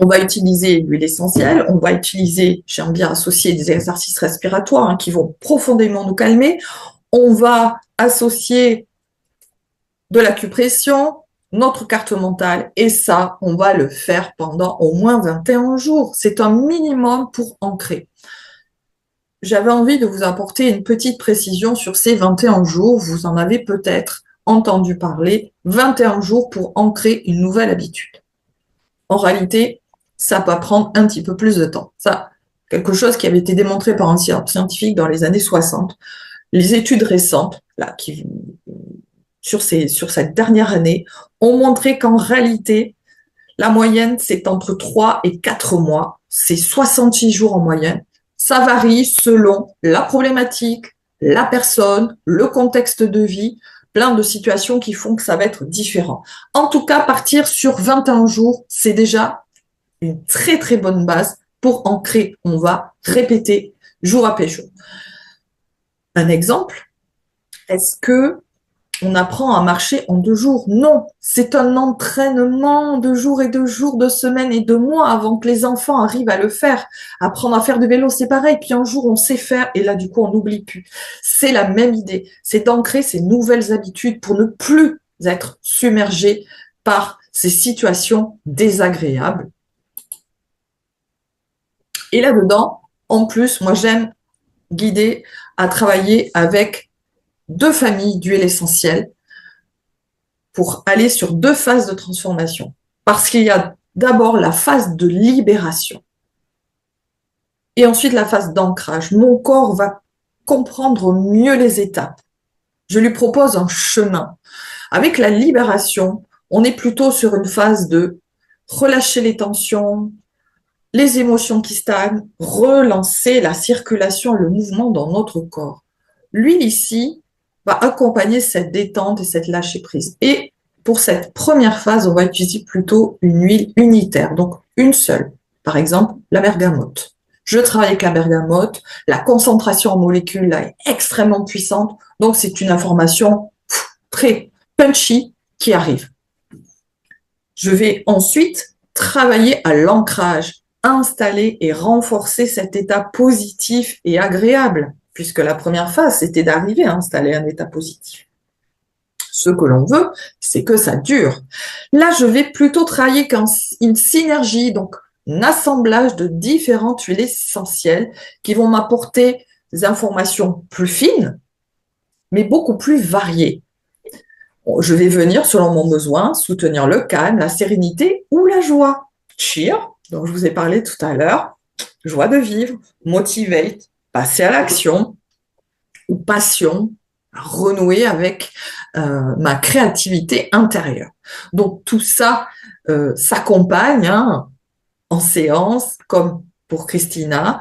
on va utiliser l'huile essentielle, on va utiliser, j'aime bien associer des exercices respiratoires qui vont profondément nous calmer. On va associer de l'acupression, notre carte mentale, et ça, on va le faire pendant au moins 21 jours. C'est un minimum pour ancrer. j'avais envie de vous apporter une petite précision sur ces 21 jours. Vous en avez peut-être entendu parler. 21 jours pour ancrer une nouvelle habitude. En réalité, ça peut prendre un petit peu plus de temps. Ça, quelque chose qui avait été démontré par un scientifique dans les années 60. Les études récentes, là, sur cette dernière année, ont montré qu'en réalité, la moyenne, c'est entre 3 et 4 mois. C'est 66 jours en moyenne. Ça varie selon la problématique, la personne, le contexte de vie, plein de situations qui font que ça va être différent. En tout cas, partir sur 21 jours, c'est déjà une très très bonne base pour ancrer. On va répéter jour après jour. Un exemple, est-ce que on apprend à marcher en 2 jours? Non, c'est un entraînement de jours et de jours, de semaines et de mois avant que les enfants arrivent à le faire. Apprendre à faire de vélo, c'est pareil. Puis un jour, on sait faire et là, du coup, on n'oublie plus. C'est la même idée. C'est d'ancrer ces nouvelles habitudes pour ne plus être submergé par ces situations désagréables. Et là-dedans, en plus, moi, j'aime guider à travailler avec 2 familles d'huile essentielle pour aller sur 2 phases de transformation. Parce qu'il y a d'abord la phase de libération et ensuite la phase d'ancrage. Mon corps va comprendre mieux les étapes. Je lui propose un chemin. Avec la libération, on est plutôt sur une phase de relâcher les tensions, les émotions qui stagnent, relancer la circulation, le mouvement dans notre corps. L'huile ici va accompagner cette détente et cette lâcher prise. Et pour cette première phase, on va utiliser plutôt une huile unitaire, donc une seule. Par exemple, la bergamote. Je travaille avec la bergamote, la concentration en molécules là est extrêmement puissante, donc c'est une information très punchy qui arrive. Je vais ensuite travailler à l'ancrage, installer et renforcer cet état positif et agréable, puisque la première phase, c'était d'arriver à installer un état positif. Ce que l'on veut, c'est que ça dure. Là, je vais plutôt travailler une synergie, donc un assemblage de différentes huiles essentielles qui vont m'apporter des informations plus fines, mais beaucoup plus variées. Je vais venir, selon mon besoin, soutenir le calme, la sérénité ou la joie. Cheer, dont je vous ai parlé tout à l'heure, joie de vivre, motivate, passer à l'action, ou passion, renouer avec ma créativité intérieure. Donc tout ça s'accompagne en séance, comme pour Christina,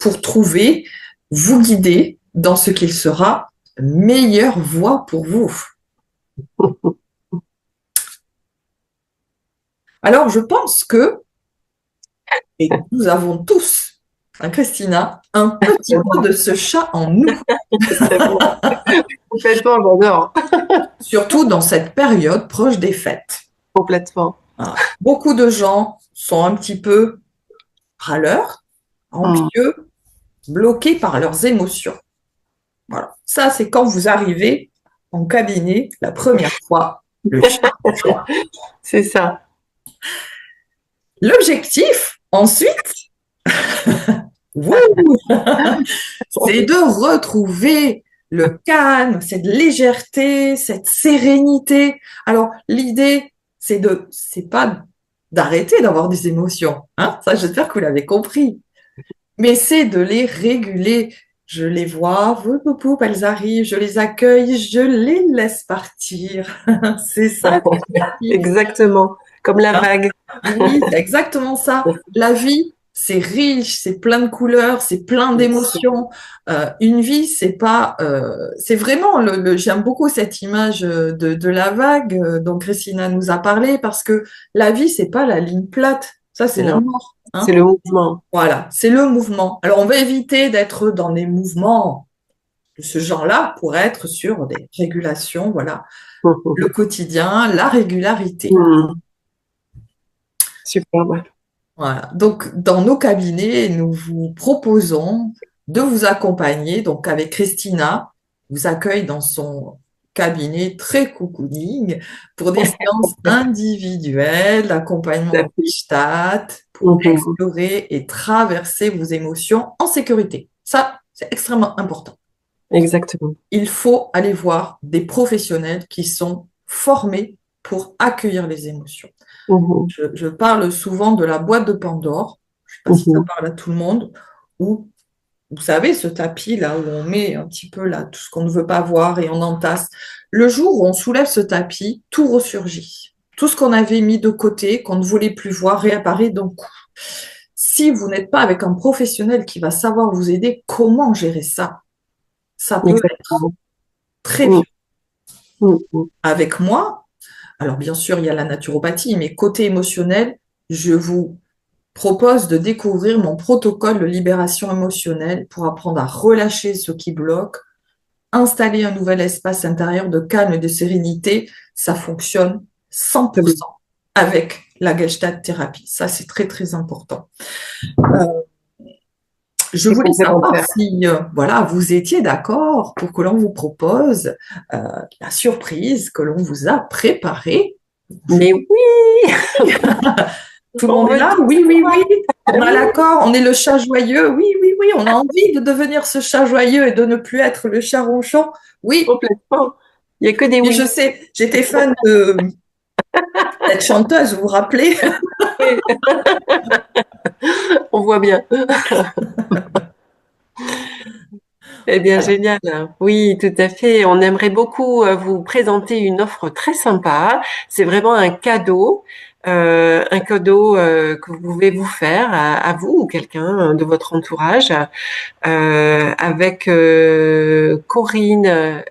pour trouver, vous guider dans ce qu'il sera meilleure voie pour vous. Alors, je pense que, et nous avons tous, Christina, un petit peu de ce chat en nous. Complètement, j'adore. Surtout dans cette période proche des fêtes. Complètement. Voilà. Beaucoup de gens sont un petit peu râleurs, anxieux, bloqués par leurs émotions. Voilà. Ça, c'est quand vous arrivez en cabinet la première fois, le chat. C'est ça. L'objectif, ensuite, c'est de retrouver le calme, cette légèreté, cette sérénité. Alors, l'idée, c'est pas d'arrêter d'avoir des émotions, hein. Ça, j'espère que vous l'avez compris. Mais c'est de les réguler. Je les vois, elles arrivent, je les accueille, je les laisse partir. C'est ça. Exactement. Comme la vague. Oui, c'est exactement ça. La vie, c'est riche, c'est plein de couleurs, c'est plein d'émotions. Une vie, c'est vraiment j'aime beaucoup cette image de la vague dont Christina nous a parlé parce que la vie, c'est pas la ligne plate. Ça, c'est la Non, mort, hein. c'est le mouvement. Voilà, c'est le mouvement. Alors, on va éviter d'être dans des mouvements de ce genre-là pour être sur des régulations, voilà, le quotidien, la régularité. Superbe. Voilà. Donc, dans nos cabinets, nous vous proposons de vous accompagner. Donc, avec Christina, vous accueille dans son cabinet très cocooning pour des séances individuelles, d'accompagnement en Gestalt, pour explorer et traverser vos émotions en sécurité. Ça, c'est extrêmement important. Exactement. Il faut aller voir des professionnels qui sont formés pour accueillir les émotions. Mhm. Je parle souvent de la boîte de Pandore, je ne sais pas si ça Mhm. parle à tout le monde, où, vous savez, ce tapis là où on met un petit peu là tout ce qu'on ne veut pas voir et on entasse. Le jour où on soulève ce tapis, tout ressurgit. Tout ce qu'on avait mis de côté, qu'on ne voulait plus voir, réapparaît d'un coup. Si vous n'êtes pas avec un professionnel qui va savoir vous aider, comment gérer ça? Ça peut être Exactement. très Mm, violent. mm, mm. Avec moi, alors bien sûr, il y a la naturopathie, mais côté émotionnel, je vous propose de découvrir mon protocole de libération émotionnelle pour apprendre à relâcher ce qui bloque, installer un nouvel espace intérieur de calme et de sérénité. Ça fonctionne Très bien. 100% avec la Gestalt thérapie. Ça, c'est très, très important. Euh, je C'est voulais savoir complémentaire. si voilà, vous étiez d'accord pour que l'on vous propose euh, la surprise que l'on vous a préparée. Mais oui, Tout le on monde est me là? dit Oui, oui, quoi? oui. On a l'accord, on est le chat joyeux. Oui, oui, oui. On a envie de devenir ce chat joyeux et de ne plus être le chat ronchon. Oui, Complètement. Il n'y a que des et je oui. sais, j'étais fan de cette chanteuse, vous vous rappelez? Oui, on voit bien. Eh bien, Alors, génial. Oui, tout à fait. On aimerait beaucoup vous présenter une offre très sympa. C'est vraiment un cadeau que vous pouvez vous faire à vous ou quelqu'un de votre entourage, avec Corinne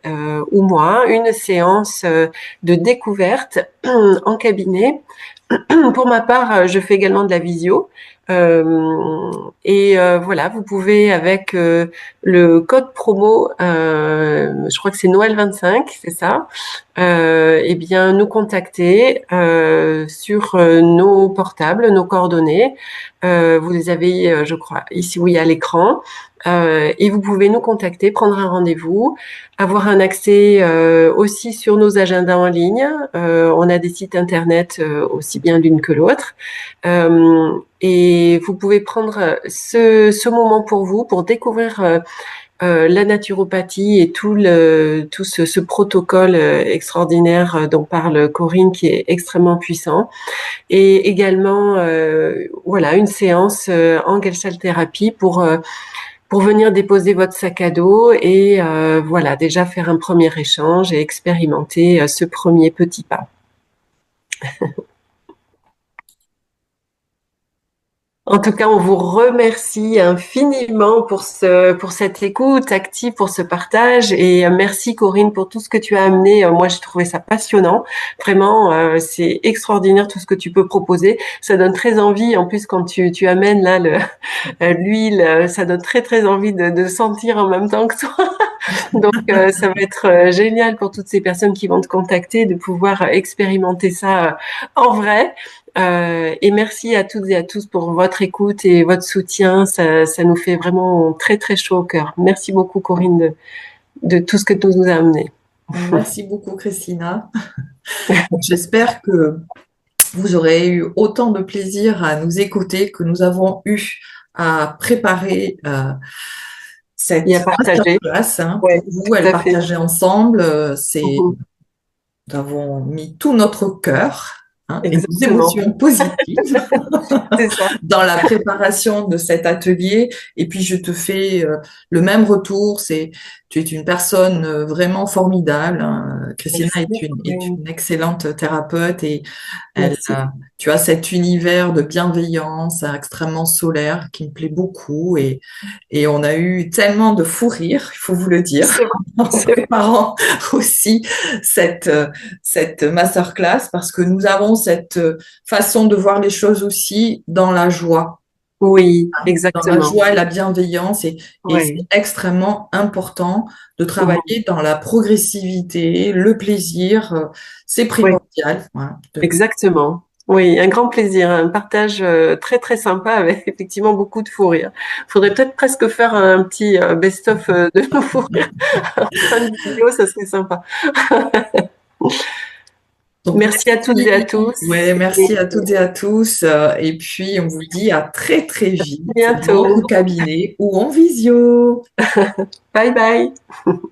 ou moi, une séance de découverte en cabinet. Pour ma part, je fais également de la visio. Voilà, vous pouvez avec le code promo, je crois que c'est Noël 25, c'est ça, eh bien nous contacter sur nos portables, nos coordonnées. Vous les avez, je crois, ici oui à l'écran. Et vous pouvez nous contacter, prendre un rendez-vous, avoir un accès aussi sur nos agendas en ligne. On a des sites internet aussi bien l'une que l'autre. Et vous pouvez prendre ce moment pour vous, pour découvrir la naturopathie et tout ce protocole extraordinaire dont parle Corinne, qui est extrêmement puissant. Et également, voilà, une séance en Gestalt thérapie pour venir déposer votre sac à dos et voilà, déjà faire un premier échange et expérimenter ce premier petit pas. En tout cas, on vous remercie infiniment pour cette écoute active, pour ce partage. Et merci Corinne pour tout ce que tu as amené. Moi, j'ai trouvé ça passionnant. Vraiment, c'est extraordinaire tout ce que tu peux proposer. Ça donne très envie. En plus, quand tu amènes là l'huile, ça donne très très envie de sentir en même temps que toi. Donc, ça va être génial pour toutes ces personnes qui vont te contacter de pouvoir expérimenter ça en vrai. Et merci à toutes et à tous pour votre écoute et votre soutien. Ça nous fait vraiment très, très chaud au cœur. Merci beaucoup, Corinne, de tout ce que tu nous as amené. merci beaucoup, Christina. J'espère que vous aurez eu autant de plaisir à nous écouter que nous avons eu à préparer Et à cette partager. masterclass hein, Ouais, pour vous, tout elle à fait. partager ensemble. Mhm. Nous avons mis tout notre cœur et nos Exactement. émotions positives C'est ça. dans la préparation de cet atelier. Et puis, je te fais le même retour. Tu es une personne vraiment formidable, hein. Christina Merci, est Corinne. une excellente thérapeute et elle, Merci. tu as cet univers de bienveillance extrêmement solaire qui me plaît beaucoup et on a eu tellement de fou rire, il faut vous le dire, C'est vrai. en C'est vrai. préparant aussi cette, cette masterclass parce que nous avons cette façon de voir les choses aussi dans la joie, Oui, dans la exactement. joie et la bienveillance et c'est Oui. extrêmement important de Mhm. travailler dans la progressivité, le plaisir, c'est Oui. primordial. Voilà. Exactement. Oui, un grand plaisir, un partage très très sympa avec effectivement beaucoup de fou rire. Faudrait peut-être presque faire un petit best-of de nos fou rires en fin de vidéo, ça serait sympa. Donc, Merci à toutes et à merci. tous Ouais, et merci à toutes et à tous. Et puis, on vous dit à très, très à vite dans bientôt. notre cabinet ou en visio. Bye bye.